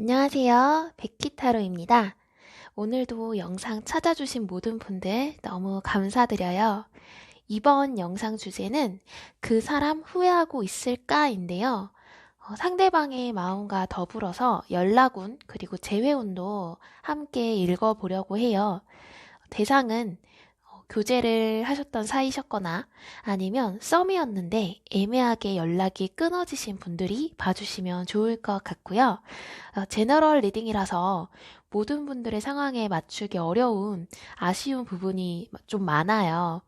안녕하세요. 백기타로입니다. 오늘도 영상 찾아주신 모든 분들 너무 감사드려요. 이번 영상 주제는 그 사람 후회하고 있을까인데요. 상대방의 마음과 더불어서 연락운 그리고 재회운도 함께 읽어보려고 해요. 대상은 교제를 하셨던 사이셨거나 아니면 썸이었는데 애매하게 연락이 끊어지신 분들이 봐주시면 좋을 것 같고요. 제너럴 리딩이라서 모든 분들의 상황에 맞추기 어려운 아쉬운 부분이 좀 많아요.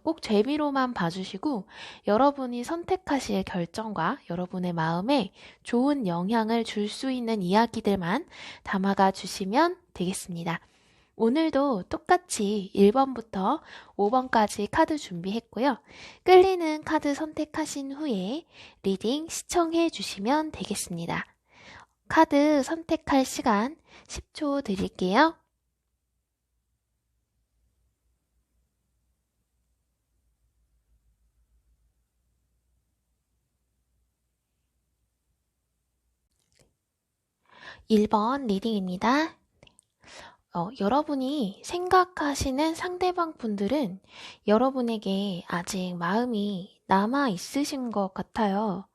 꼭 재미로만 봐주시고 여러분이 선택하실 결정과 여러분의 마음에 좋은 영향을 줄 수 있는 이야기들만 담아가 주시면 되겠습니다. 오늘도 똑같이 1번부터 5번까지 카드 준비했고요. 끌리는 카드 선택하신 후에 리딩 시청해 주시면 되겠습니다. 카드 선택할 시간 10초 드릴게요. (1번) 리딩입니다. 여러분이 생각하시는 상대방 분들은 여러분에게 아직 마음이 남아 있으신 것 같아요.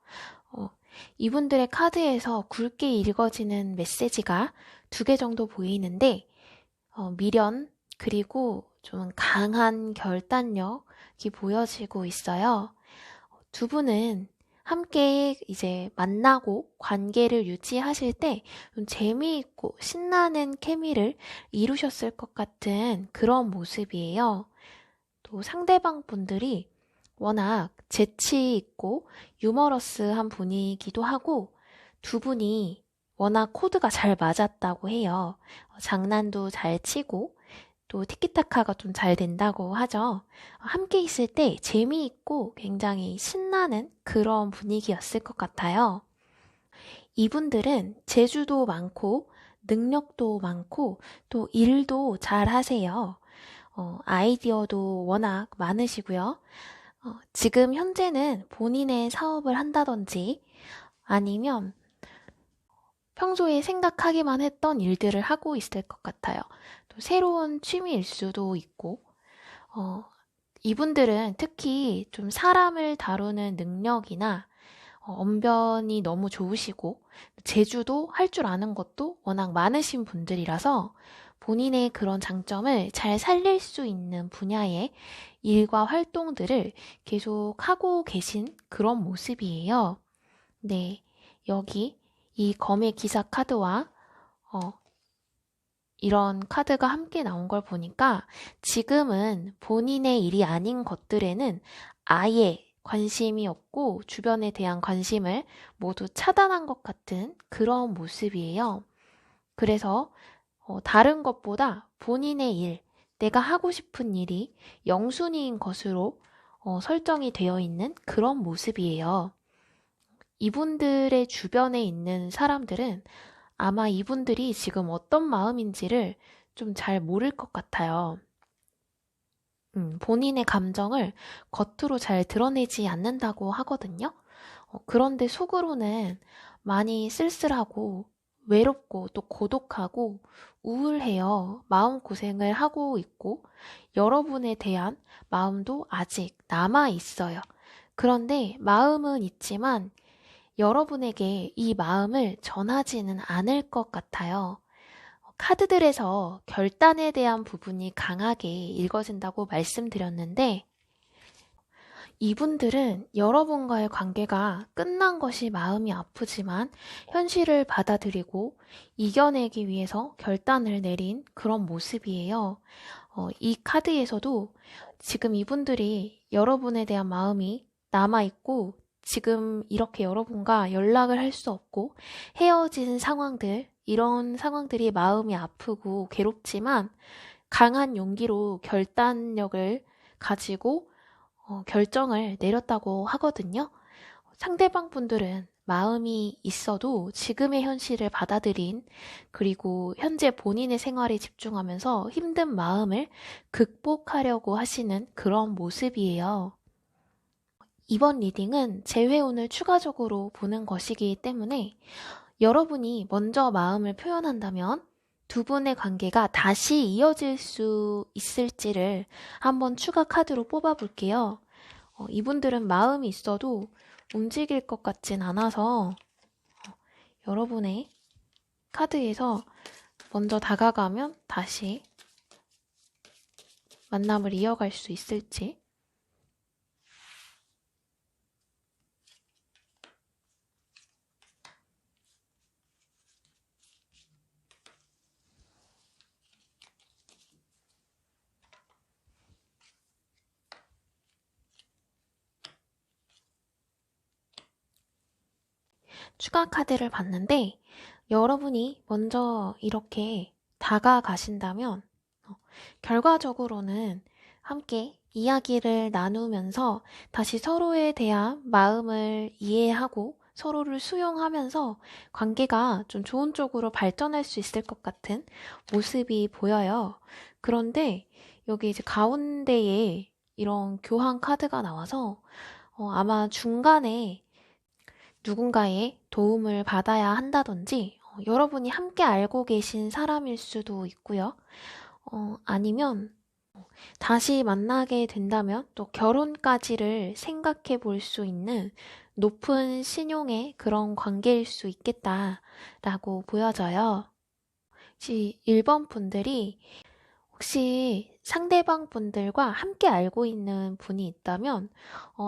이분들의 카드에서 굵게 읽어지는 메시지가 2개 정도 보이는데, 미련, 그리고 좀 강한 결단력이 보여지고 있어요. 두 분은 함께 이제 만나고 관계를 유지하실 때 좀 재미있고 신나는 케미를 이루셨을 것 같은 그런 모습이에요. 또 상대방 분들이 워낙 재치 있고 유머러스한 분이기도 하고 두 분이 워낙 코드가 잘 맞았다고 해요. 장난도 잘 치고 또 티키타카가 좀 잘 된다고 하죠. 함께 있을 때 재미있고 굉장히 신나는 그런 분위기였을 것 같아요. 이분들은 재주도 많고 능력도 많고 또 일도 잘 하세요. 아이디어도 워낙 많으시고요. 지금 현재는 본인의 사업을 한다든지 아니면 평소에 생각하기만 했던 일들을 하고 있을 것 같아요. 또 새로운 취미일 수도 있고, 이분들은 특히 좀 사람을 다루는 능력이나 언변이 너무 좋으시고, 재주도 할 줄 아는 것도 워낙 많으신 분들이라서 본인의 그런 장점을 잘 살릴 수 있는 분야의 일과 활동들을 계속 하고 계신 그런 모습이에요. 네, 여기 이 검의 기사 카드와 이런 카드가 함께 나온 걸 보니까 지금은 본인의 일이 아닌 것들에는 아예 관심이 없고 주변에 대한 관심을 모두 차단한 것 같은 그런 모습이에요. 그래서 다른 것보다 본인의 일, 내가 하고 싶은 일이 영순위인 것으로 설정이 되어 있는 그런 모습이에요. 이분들의 주변에 있는 사람들은 아마 이분들이 지금 어떤 마음인지를 좀 잘 모를 것 같아요. 본인의 감정을 겉으로 잘 드러내지 않는다고 하거든요. 그런데 속으로는 많이 쓸쓸하고 외롭고 또 고독하고 우울해요. 마음고생을 하고 있고 여러분에 대한 마음도 아직 남아 있어요. 그런데 마음은 있지만 여러분에게 이 마음을 전하지는 않을 것 같아요. 카드들에서 결단에 대한 부분이 강하게 읽어진다고 말씀드렸는데, 이분들은 여러분과의 관계가 끝난 것이 마음이 아프지만 현실을 받아들이고 이겨내기 위해서 결단을 내린 그런 모습이에요. 이 카드에서도 지금 이분들이 여러분에 대한 마음이 남아있고 지금 이렇게 여러분과 연락을 할 수 없고 헤어진 상황들, 이런 상황들이 마음이 아프고 괴롭지만 강한 용기로 결단력을 가지고 결정을 내렸다고 하거든요. 상대방 분들은 마음이 있어도 지금의 현실을 받아들인 그리고 현재 본인의 생활에 집중하면서 힘든 마음을 극복하려고 하시는 그런 모습이에요. 이번 리딩은 재회운을 추가적으로 보는 것이기 때문에 여러분이 먼저 마음을 표현한다면 두 분의 관계가 다시 이어질 수 있을지를 한번 추가 카드로 뽑아볼게요. 이분들은 마음이 있어도 움직일 것 같진 않아서 여러분의 카드에서 먼저 다가가면 다시 만남을 이어갈 수 있을지. 추가 카드를 봤는데 여러분이 먼저 이렇게 다가가신다면 결과적으로는 함께 이야기를 나누면서 다시 서로에 대한 마음을 이해하고 서로를 수용하면서 관계가 좀 좋은 쪽으로 발전할 수 있을 것 같은 모습이 보여요. 그런데 여기 이제 가운데에 이런 교환 카드가 나와서 아마 중간에 누군가의 도움을 받아야 한다든지 여러분이 함께 알고 계신 사람일 수도 있고요. 아니면 다시 만나게 된다면 또 결혼까지를 생각해 볼 수 있는 높은 신용의 그런 관계일 수 있겠다라고 보여져요. 혹시 1번 분들이 혹시 상대방 분들과 함께 알고 있는 분이 있다면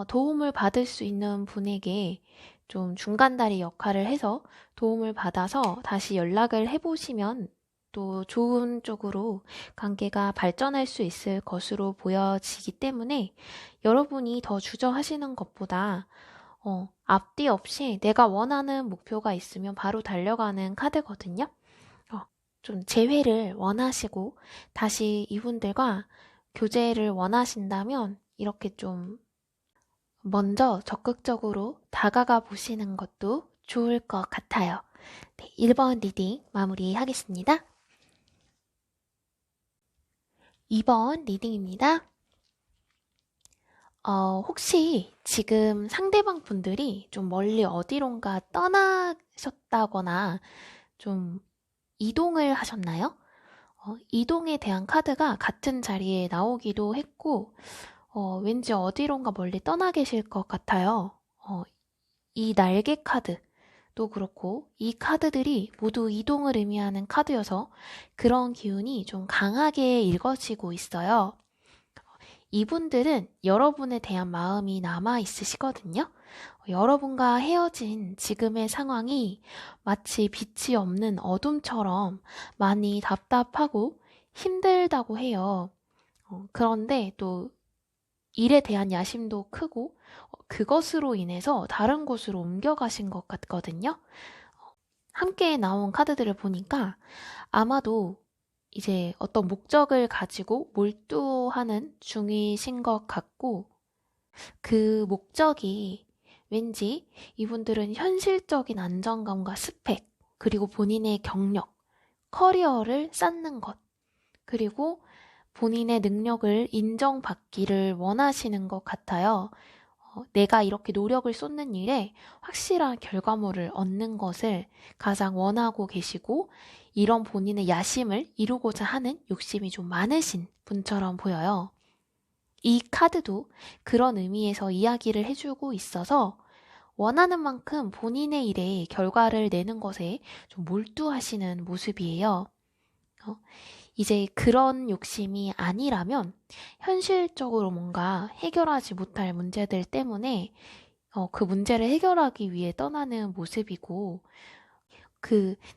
도움을 받을 수 있는 분에게 좀 중간다리 역할을 해서 도움을 받아서 다시 연락을 해보시면 또 좋은 쪽으로 관계가 발전할 수 있을 것으로 보여지기 때문에 여러분이 더 주저하시는 것보다 앞뒤 없이 내가 원하는 목표가 있으면 바로 달려가는 카드거든요. 좀 재회를 원하시고 다시 이분들과 교제를 원하신다면 이렇게 좀 먼저 적극적으로 다가가 보시는 것도 좋을 것 같아요. 네, 1번 리딩 마무리하겠습니다. 2번 리딩입니다. 혹시 지금 상대방 분들이 좀 멀리 어디론가 떠나셨다거나 좀 이동을 하셨나요? 이동에 대한 카드가 같은 자리에 나오기도 했고, 왠지 어디론가 멀리 떠나 계실 것 같아요. 이 날개 카드도 그렇고, 이 카드들이 모두 이동을 의미하는 카드여서 그런 기운이 좀 강하게 읽어지고 있어요. 이분들은 여러분에 대한 마음이 남아 있으시거든요. 여러분과 헤어진 지금의 상황이 마치 빛이 없는 어둠처럼 많이 답답하고 힘들다고 해요. 그런데 또 일에 대한 야심도 크고 그것으로 인해서 다른 곳으로 옮겨가신 것 같거든요. 함께 나온 카드들을 보니까 아마도 이제 어떤 목적을 가지고 몰두하는 중이신 것 같고 그 목적이 왠지 이분들은 현실적인 안정감과 스펙, 그리고 본인의 경력, 커리어를 쌓는 것, 그리고 본인의 능력을 인정받기를 원하시는 것 같아요. 내가 이렇게 노력을 쏟는 일에 확실한 결과물을 얻는 것을 가장 원하고 계시고 이런 본인의 야심을 이루고자 하는 욕심이 좀 많으신 분처럼 보여요. 이 카드도 그런 의미에서 이야기를 해주고 있어서 원하는 만큼 본인의 일에 결과를 내는 것에 좀 몰두하시는 모습이에요. 이제 그런 욕심이 아니라면 현실적으로 뭔가 해결하지 못할 문제들 때문에 그 문제를 해결하기 위해 떠나는 모습이고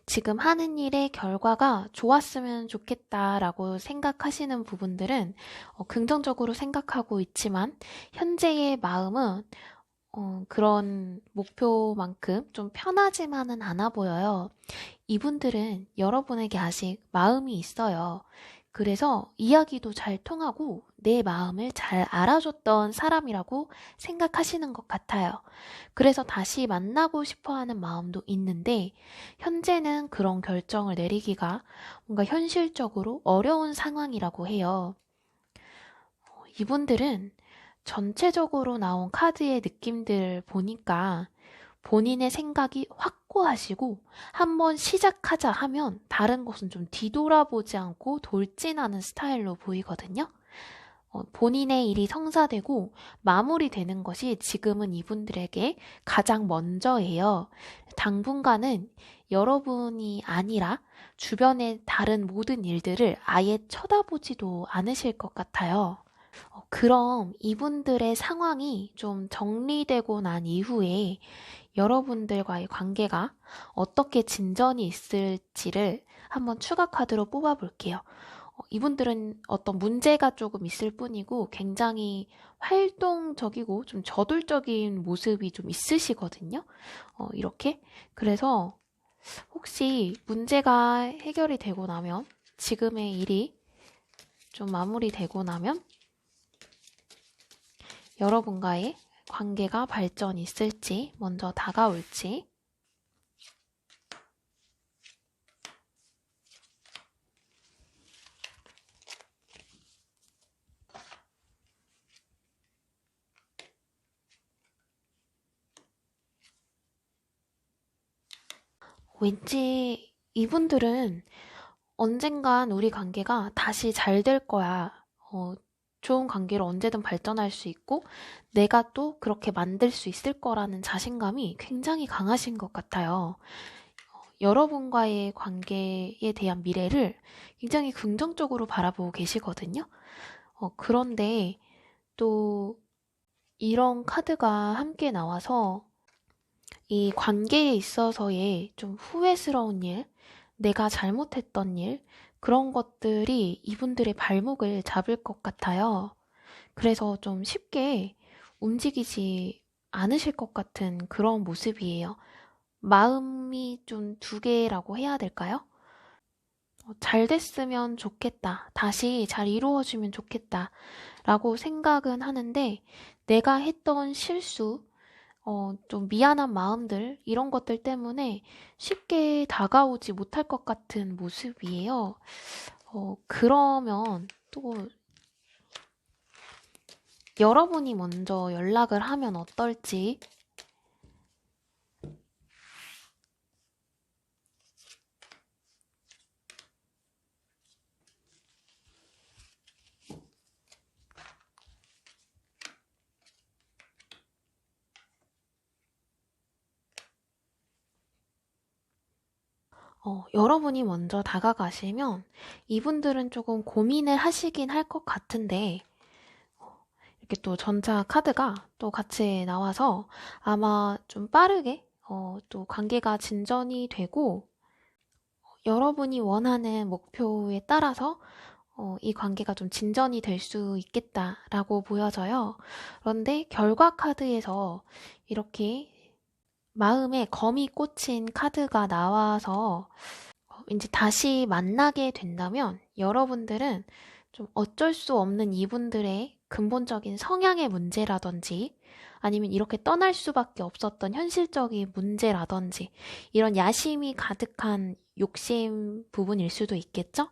지금 하는 일의 결과가 좋았으면 좋겠다라고 생각하시는 부분들은 긍정적으로 생각하고 있지만 현재의 마음은 그런 목표만큼 좀 편하지만은 않아 보여요. 이분들은 여러분에게 아직 마음이 있어요. 그래서 이야기도 잘 통하고 내 마음을 잘 알아줬던 사람이라고 생각하시는 것 같아요. 그래서 다시 만나고 싶어 하는 마음도 있는데, 현재는 그런 결정을 내리기가 뭔가 현실적으로 어려운 상황이라고 해요. 이분들은 전체적으로 나온 카드의 느낌들을 보니까 본인의 생각이 확고하시고 한번 시작하자 하면 다른 것은 좀 뒤돌아보지 않고 돌진하는 스타일로 보이거든요. 본인의 일이 성사되고 마무리되는 것이 지금은 이분들에게 가장 먼저예요. 당분간은 여러분이 아니라 주변의 다른 모든 일들을 아예 쳐다보지도 않으실 것 같아요. 그럼 이분들의 상황이 좀 정리되고 난 이후에 여러분들과의 관계가 어떻게 진전이 있을지를 한번 추가 카드로 뽑아볼게요. 이분들은 어떤 문제가 조금 있을 뿐이고 굉장히 활동적이고 좀 저돌적인 모습이 좀 있으시거든요. 이렇게. 그래서 혹시 문제가 해결이 되고 나면, 지금의 일이 좀 마무리되고 나면 여러분과의 관계가 발전이 있을지, 먼저 다가올지. 왠지 이분들은 언젠간 우리 관계가 다시 잘 될 거야. 좋은 관계로 언제든 발전할 수 있고, 내가 또 그렇게 만들 수 있을 거라는 자신감이 굉장히 강하신 것 같아요. 여러분과의 관계에 대한 미래를 굉장히 긍정적으로 바라보고 계시거든요. 그런데 또 이런 카드가 함께 나와서 이 관계에 있어서의 좀 후회스러운 일, 내가 잘못했던 일, 그런 것들이 이분들의 발목을 잡을 것 같아요. 그래서 좀 쉽게 움직이지 않으실 것 같은 그런 모습이에요. 마음이 좀 두 개라고 해야 될까요? 잘 됐으면 좋겠다. 다시 잘 이루어지면 좋겠다. 라고 생각은 하는데, 내가 했던 실수, 좀 미안한 마음들, 이런 것들 때문에 쉽게 다가오지 못할 것 같은 모습이에요. 그러면 또 여러분이 먼저 연락을 하면 어떨지. 여러분이 먼저 다가가시면 이분들은 조금 고민을 하시긴 할 것 같은데, 이렇게 또 전차 카드가 또 같이 나와서 아마 좀 빠르게 또 관계가 진전이 되고, 여러분이 원하는 목표에 따라서 이 관계가 좀 진전이 될 수 있겠다라고 보여져요. 그런데 결과 카드에서 이렇게 마음에 검이 꽂힌 카드가 나와서 왠지 다시 만나게 된다면 여러분들은 좀 어쩔 수 없는 이분들의 근본적인 성향의 문제라든지 아니면 이렇게 떠날 수밖에 없었던 현실적인 문제라든지 이런 야심이 가득한 욕심 부분일 수도 있겠죠?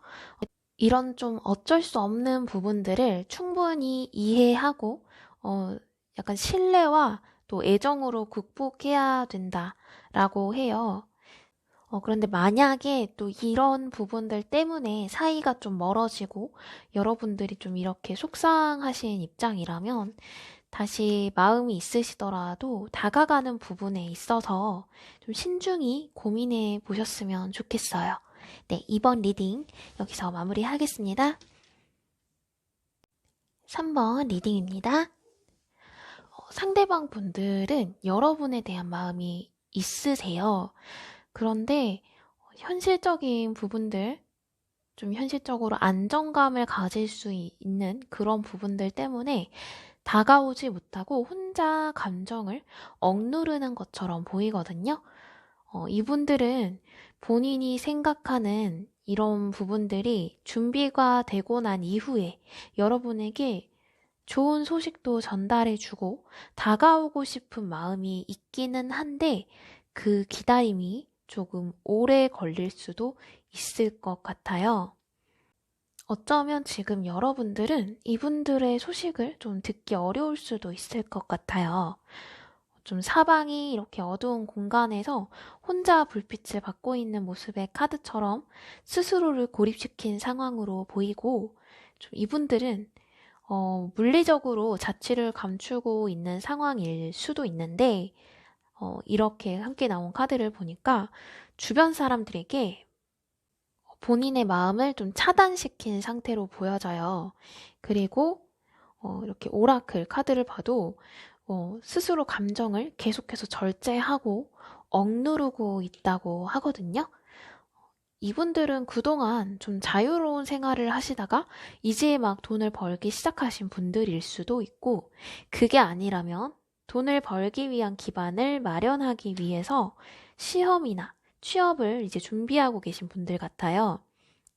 이런 좀 어쩔 수 없는 부분들을 충분히 이해하고 약간 신뢰와 또 애정으로 극복해야 된다라고 해요. 그런데 만약에 또 이런 부분들 때문에 사이가 좀 멀어지고 여러분들이 좀 이렇게 속상하신 입장이라면 다시 마음이 있으시더라도 다가가는 부분에 있어서 좀 신중히 고민해 보셨으면 좋겠어요. 네, 이번 리딩 여기서 마무리하겠습니다. 3번 리딩입니다. 상대방 분들은 여러분에 대한 마음이 있으세요. 그런데 현실적인 부분들, 좀 현실적으로 안정감을 가질 수 있는 그런 부분들 때문에 다가오지 못하고 혼자 감정을 억누르는 것처럼 보이거든요. 이분들은 본인이 생각하는 이런 부분들이 준비가 되고 난 이후에 여러분에게 좋은 소식도 전달해주고 다가오고 싶은 마음이 있기는 한데 그 기다림이 조금 오래 걸릴 수도 있을 것 같아요. 어쩌면 지금 여러분들은 이분들의 소식을 좀 듣기 어려울 수도 있을 것 같아요. 좀 사방이 이렇게 어두운 공간에서 혼자 불빛을 받고 있는 모습의 카드처럼 스스로를 고립시킨 상황으로 보이고, 좀 이분들은 물리적으로 자취를 감추고 있는 상황일 수도 있는데, 이렇게 함께 나온 카드를 보니까 주변 사람들에게 본인의 마음을 좀 차단시킨 상태로 보여져요. 그리고 이렇게 오라클 카드를 봐도 스스로 감정을 계속해서 절제하고 억누르고 있다고 하거든요. 이분들은 그동안 좀 자유로운 생활을 하시다가 이제 막 돈을 벌기 시작하신 분들일 수도 있고, 그게 아니라면 돈을 벌기 위한 기반을 마련하기 위해서 시험이나 취업을 이제 준비하고 계신 분들 같아요.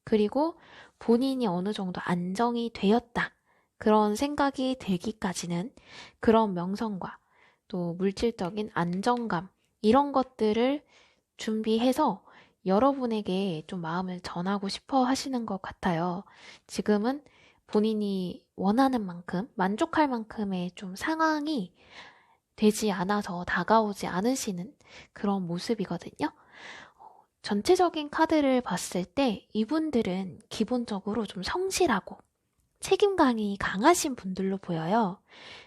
그리고 본인이 어느 정도 안정이 되었다, 그런 생각이 들기까지는 그런 명성과 또 물질적인 안정감, 이런 것들을 준비해서 여러분에게 좀 마음을 전하고 싶어 하시는 것 같아요. 지금은 본인이 원하는 만큼, 만족할 만큼의 좀 상황이 되지 않아서 다가오지 않으시는 그런 모습이거든요. 전체적인 카드를 봤을 때 이분들은 기본적으로 좀 성실하고 책임감이 강하신 분들로 보여요.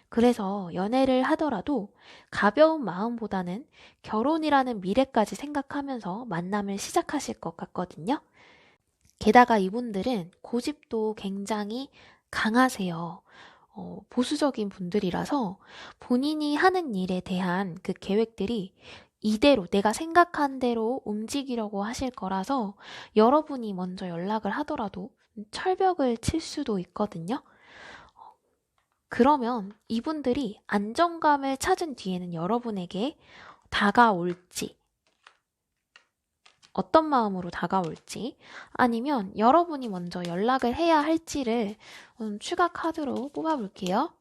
그래서 연애를 하더라도 가벼운 마음보다는 결혼이라는 미래까지 생각하면서 만남을 시작하실 것 같거든요. 게다가 이분들은 고집도 굉장히 강하세요. 보수적인 분들이라서 본인이 하는 일에 대한 그 계획들이 이대로 내가 생각한 대로 움직이려고 하실 거라서 여러분이 먼저 연락을 하더라도 철벽을 칠 수도 있거든요. 그러면 이분들이 안정감을 찾은 뒤에는 여러분에게 다가올지, 어떤 마음으로 다가올지, 아니면 여러분이 먼저 연락을 해야 할지를 추가 카드로 뽑아볼게요.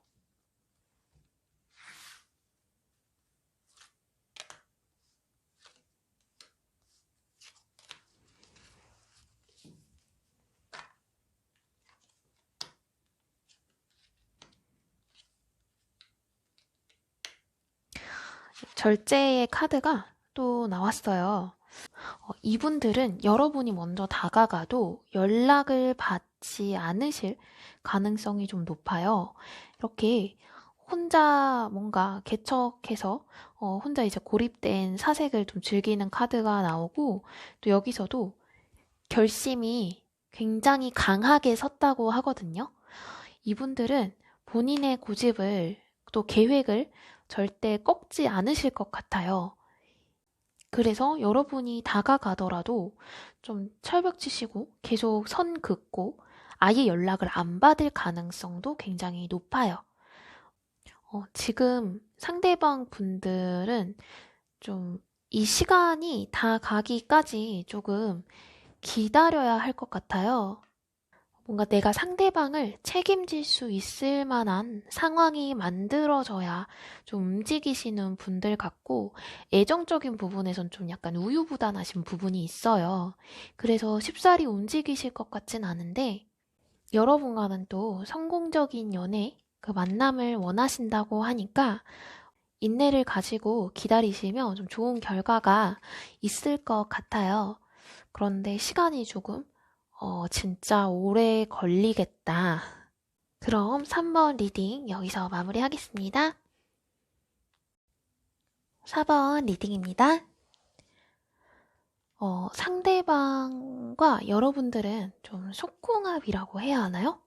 절제의 카드가 또 나왔어요. 이분들은 여러분이 먼저 다가가도 연락을 받지 않으실 가능성이 좀 높아요. 이렇게 혼자 뭔가 개척해서 혼자 이제 고립된 사색을 좀 즐기는 카드가 나오고, 또 여기서도 결심이 굉장히 강하게 섰다고 하거든요. 이분들은 본인의 고집을 또 계획을 절대 꺾지 않으실 것 같아요. 그래서 여러분이 다가가더라도 좀 철벽 치시고 계속 선 긋고 아예 연락을 안 받을 가능성도 굉장히 높아요. 지금 상대방 분들은 좀 이 시간이 다 가기까지 조금 기다려야 할 것 같아요. 뭔가 내가 상대방을 책임질 수 있을 만한 상황이 만들어져야 좀 움직이시는 분들 같고, 애정적인 부분에선 좀 약간 우유부단하신 부분이 있어요. 그래서 쉽사리 움직이실 것 같진 않은데, 여러분과는 또 성공적인 연애, 그 만남을 원하신다고 하니까 인내를 가지고 기다리시면 좀 좋은 결과가 있을 것 같아요. 그런데 시간이 조금 진짜 오래 걸리겠다. 그럼 3번 리딩 여기서 마무리하겠습니다. 4번 리딩입니다. 상대방과 여러분들은 좀 속궁합이라고 해야 하나요?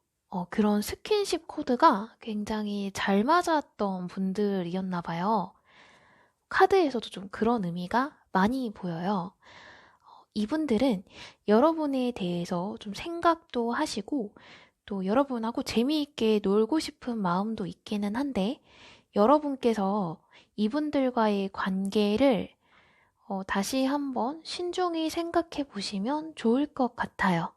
그런 스킨십 코드가 굉장히 잘 맞았던 분들이었나 봐요. 카드에서도 좀 그런 의미가 많이 보여요. 이분들은 여러분에 대해서 좀 생각도 하시고, 또 여러분하고 재미있게 놀고 싶은 마음도 있기는 한데, 여러분께서 이분들과의 관계를 다시 한번 신중히 생각해 보시면 좋을 것 같아요.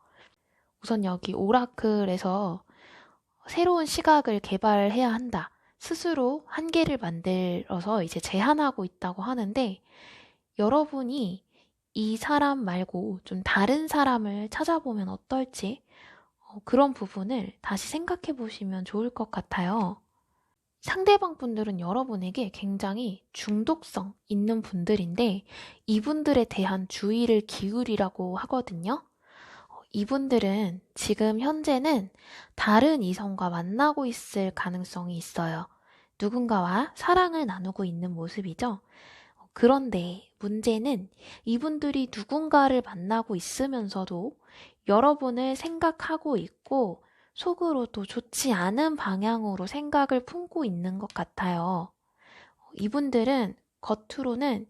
우선 여기 오라클에서 새로운 시각을 개발해야 한다, 스스로 한계를 만들어서 이제 제한하고 있다고 하는데, 여러분이 이 사람 말고 좀 다른 사람을 찾아보면 어떨지, 그런 부분을 다시 생각해 보시면 좋을 것 같아요. 상대방 분들은 여러분에게 굉장히 중독성 있는 분들인데 이분들에 대한 주의를 기울이라고 하거든요. 이분들은 지금 현재는 다른 이성과 만나고 있을 가능성이 있어요. 누군가와 사랑을 나누고 있는 모습이죠. 그런데 문제는 이분들이 누군가를 만나고 있으면서도 여러분을 생각하고 있고 속으로도 좋지 않은 방향으로 생각을 품고 있는 것 같아요. 이분들은 겉으로는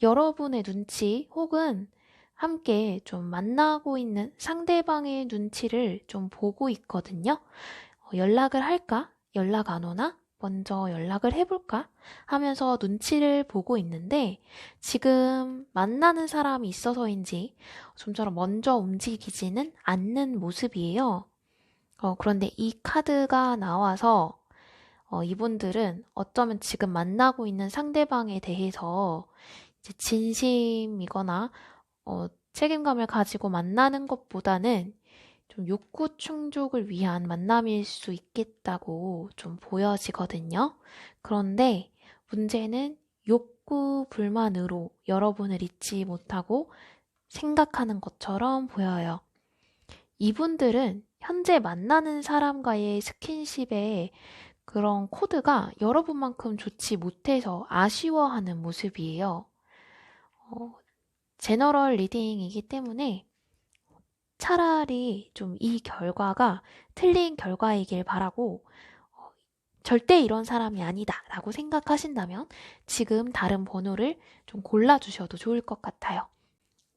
여러분의 눈치 혹은 함께 좀 만나고 있는 상대방의 눈치를 좀 보고 있거든요. 연락을 할까? 연락 안 오나? 먼저 연락을 해볼까? 하면서 눈치를 보고 있는데 지금 만나는 사람이 있어서인지 좀처럼 먼저 움직이지는 않는 모습이에요. 그런데 이 카드가 나와서 이분들은 어쩌면 지금 만나고 있는 상대방에 대해서 이제 진심이거나 책임감을 가지고 만나는 것보다는 좀 욕구 충족을 위한 만남일 수 있겠다고 좀 보여지거든요. 그런데 문제는 욕구 불만으로 여러분을 잊지 못하고 생각하는 것처럼 보여요. 이분들은 현재 만나는 사람과의 스킨십에 그런 코드가 여러분만큼 좋지 못해서 아쉬워하는 모습이에요. 제너럴 리딩이기 때문에 차라리 좀 이 결과가 틀린 결과이길 바라고 절대 이런 사람이 아니다 라고 생각하신다면 지금 다른 번호를 좀 골라주셔도 좋을 것 같아요.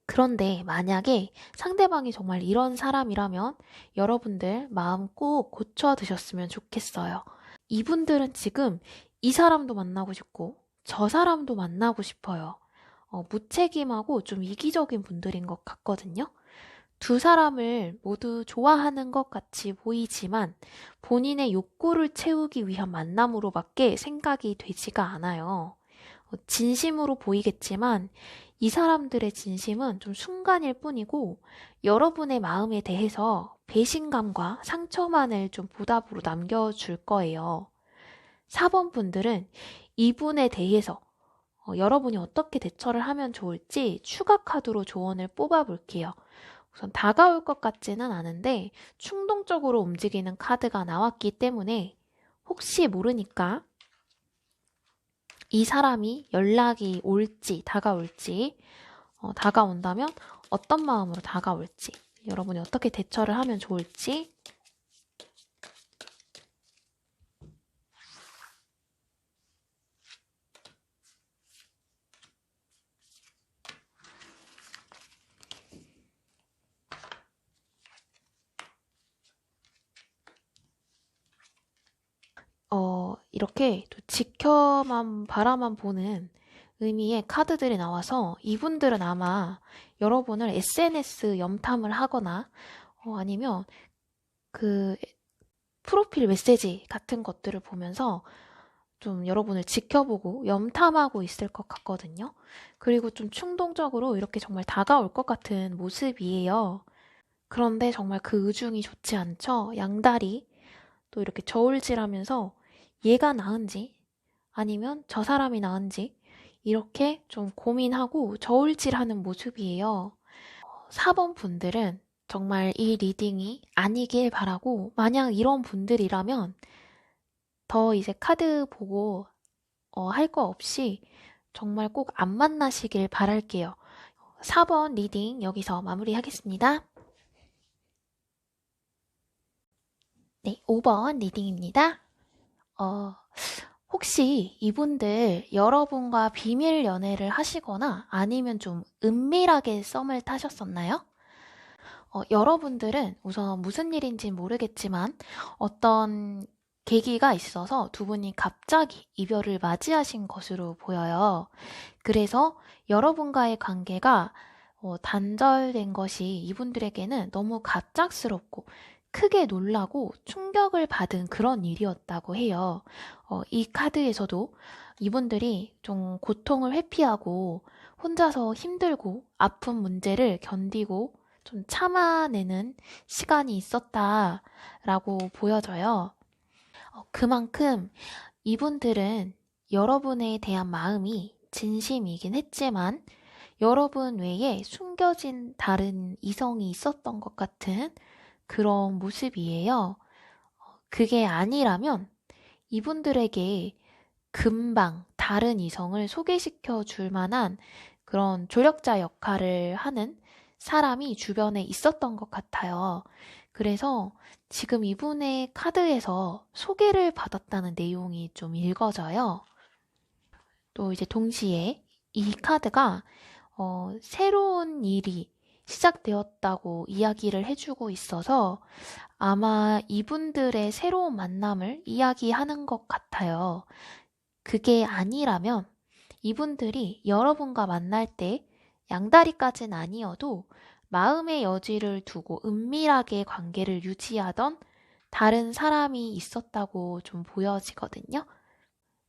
그런데 만약에 상대방이 정말 이런 사람이라면 여러분들 마음 꼭 고쳐드셨으면 좋겠어요. 이분들은 지금 이 사람도 만나고 싶고 저 사람도 만나고 싶어요. 무책임하고 좀 이기적인 분들인 것 같거든요. 두 사람을 모두 좋아하는 것 같이 보이지만 본인의 욕구를 채우기 위한 만남으로밖에 생각이 되지가 않아요. 진심으로 보이겠지만 이 사람들의 진심은 좀 순간일 뿐이고 여러분의 마음에 대해서 배신감과 상처만을 좀 보답으로 남겨줄 거예요. 4번 분들은 이분에 대해서 여러분이 어떻게 대처를 하면 좋을지 추가 카드로 조언을 뽑아볼게요. 우선 다가올 것 같지는 않은데 충동적으로 움직이는 카드가 나왔기 때문에 혹시 모르니까 이 사람이 연락이 올지 다가올지 다가온다면 어떤 마음으로 다가올지 여러분이 어떻게 대처를 하면 좋을지 이렇게 또 지켜만 바라만 보는 의미의 카드들이 나와서 이분들은 아마 여러분을 SNS 염탐을 하거나 아니면 그 프로필 메시지 같은 것들을 보면서 좀 여러분을 지켜보고 염탐하고 있을 것 같거든요. 그리고 좀 충동적으로 이렇게 정말 다가올 것 같은 모습이에요. 그런데 정말 그 의중이 좋지 않죠. 양다리 또 이렇게 저울질하면서 얘가 나은지 아니면 저 사람이 나은지 이렇게 좀 고민하고 저울질하는 모습이에요. 4번 분들은 정말 이 리딩이 아니길 바라고 만약 이런 분들이라면 더 이제 카드 보고 할 거 없이 정말 꼭 안 만나시길 바랄게요. 4번 리딩 여기서 마무리하겠습니다. 네, 5번 리딩입니다. 혹시 이분들 여러분과 비밀 연애를 하시거나 아니면 좀 은밀하게 썸을 타셨었나요? 여러분들은 우선 무슨 일인지 모르겠지만 어떤 계기가 있어서 두 분이 갑자기 이별을 맞이하신 것으로 보여요. 그래서 여러분과의 관계가 단절된 것이 이분들에게는 너무 갑작스럽고 크게 놀라고 충격을 받은 그런 일이었다고 해요. 이 카드에서도 이분들이 좀 고통을 회피하고 혼자서 힘들고 아픈 문제를 견디고 좀 참아내는 시간이 있었다라고 보여져요. 그만큼 이분들은 여러분에 대한 마음이 진심이긴 했지만 여러분 외에 숨겨진 다른 이성이 있었던 것 같은 그런 모습이에요. 그게 아니라면 이분들에게 금방 다른 이성을 소개시켜 줄 만한 그런 조력자 역할을 하는 사람이 주변에 있었던 것 같아요. 그래서 지금 이분의 카드에서 소개를 받았다는 내용이 좀 읽어져요. 또 이제 동시에 이 카드가 새로운 일이 시작되었다고 이야기를 해주고 있어서 아마 이분들의 새로운 만남을 이야기하는 것 같아요. 그게 아니라면 이분들이 여러분과 만날 때 양다리까진 아니어도 마음의 여지를 두고 은밀하게 관계를 유지하던 다른 사람이 있었다고 좀 보여지거든요.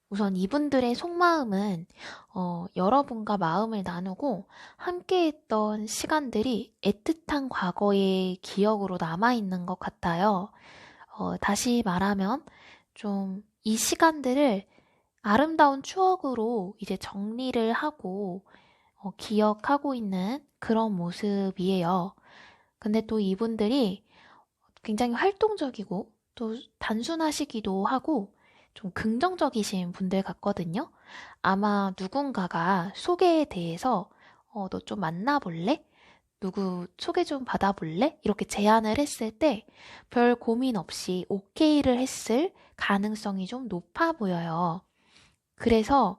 우선 이분들의 속마음은 여러분과 마음을 나누고 함께했던 시간들이 애틋한 과거의 기억으로 남아있는 것 같아요. 다시 말하면 좀 이 시간들을 아름다운 추억으로 이제 정리를 하고 기억하고 있는 그런 모습이에요. 근데 또 이분들이 굉장히 활동적이고 또 단순하시기도 하고 좀 긍정적이신 분들 같거든요. 아마 누군가가 소개에 대해서 너 좀 만나볼래? 누구 소개 좀 받아볼래? 이렇게 제안을 했을 때 별 고민 없이 오케이를 했을 가능성이 좀 높아 보여요. 그래서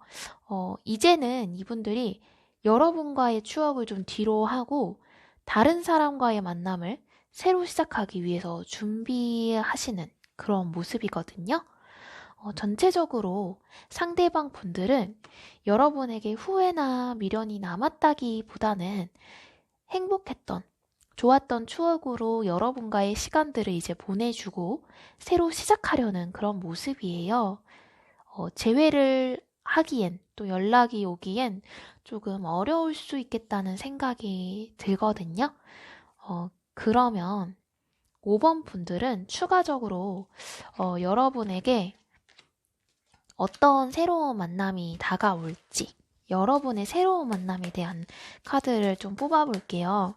이제는 이분들이 여러분과의 추억을 좀 뒤로 하고 다른 사람과의 만남을 새로 시작하기 위해서 준비하시는 그런 모습이거든요. 전체적으로 상대방 분들은 여러분에게 후회나 미련이 남았다기보다는 행복했던, 좋았던 추억으로 여러분과의 시간들을 이제 보내주고 새로 시작하려는 그런 모습이에요. 재회를 하기엔 또 연락이 오기엔 조금 어려울 수 있겠다는 생각이 들거든요. 그러면 5번 분들은 추가적으로 여러분에게 어떤 새로운 만남이 다가올지 여러분의 새로운 만남에 대한 카드를 좀 뽑아볼게요.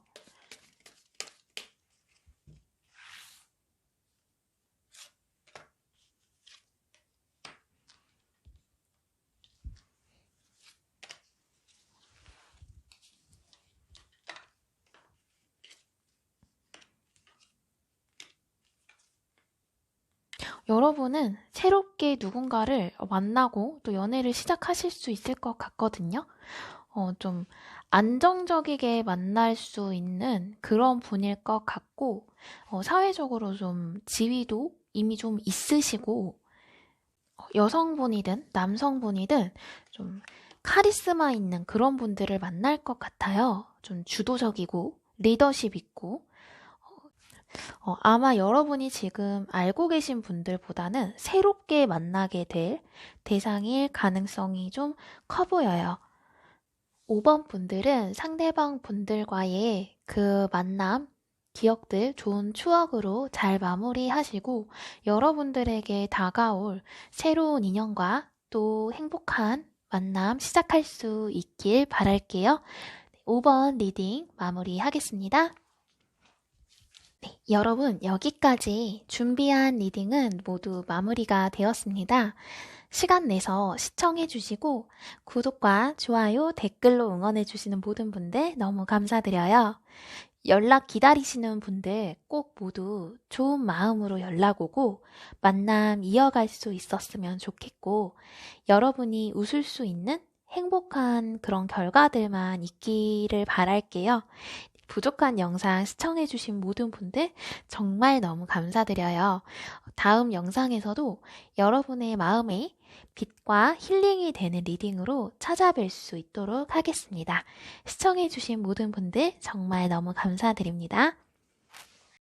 여러분은 새롭게 누군가를 만나고 또 연애를 시작하실 수 있을 것 같거든요. 좀 안정적이게 만날 수 있는 그런 분일 것 같고, 사회적으로 좀 지위도 이미 좀 있으시고, 여성분이든 남성분이든 좀 카리스마 있는 그런 분들을 만날 것 같아요. 좀 주도적이고, 리더십 있고, 아마 여러분이 지금 알고 계신 분들보다는 새롭게 만나게 될 대상일 가능성이 좀 커 보여요. 5번 분들은 상대방 분들과의 그 만남, 기억들, 좋은 추억으로 잘 마무리하시고 여러분들에게 다가올 새로운 인연과 또 행복한 만남 시작할 수 있길 바랄게요. 5번 리딩 마무리하겠습니다. 네, 여러분 여기까지 준비한 리딩은 모두 마무리가 되었습니다. 시간 내서 시청해주시고 구독과 좋아요, 댓글로 응원해주시는 모든 분들 너무 감사드려요. 연락 기다리시는 분들 꼭 모두 좋은 마음으로 연락 오고 만남 이어갈 수 있었으면 좋겠고 여러분이 웃을 수 있는 행복한 그런 결과들만 있기를 바랄게요. 부족한 영상 시청해주신 모든 분들 정말 너무 감사드려요. 다음 영상에서도 여러분의 마음에 빛과 힐링이 되는 리딩으로 찾아뵐 수 있도록 하겠습니다. 시청해주신 모든 분들 정말 너무 감사드립니다.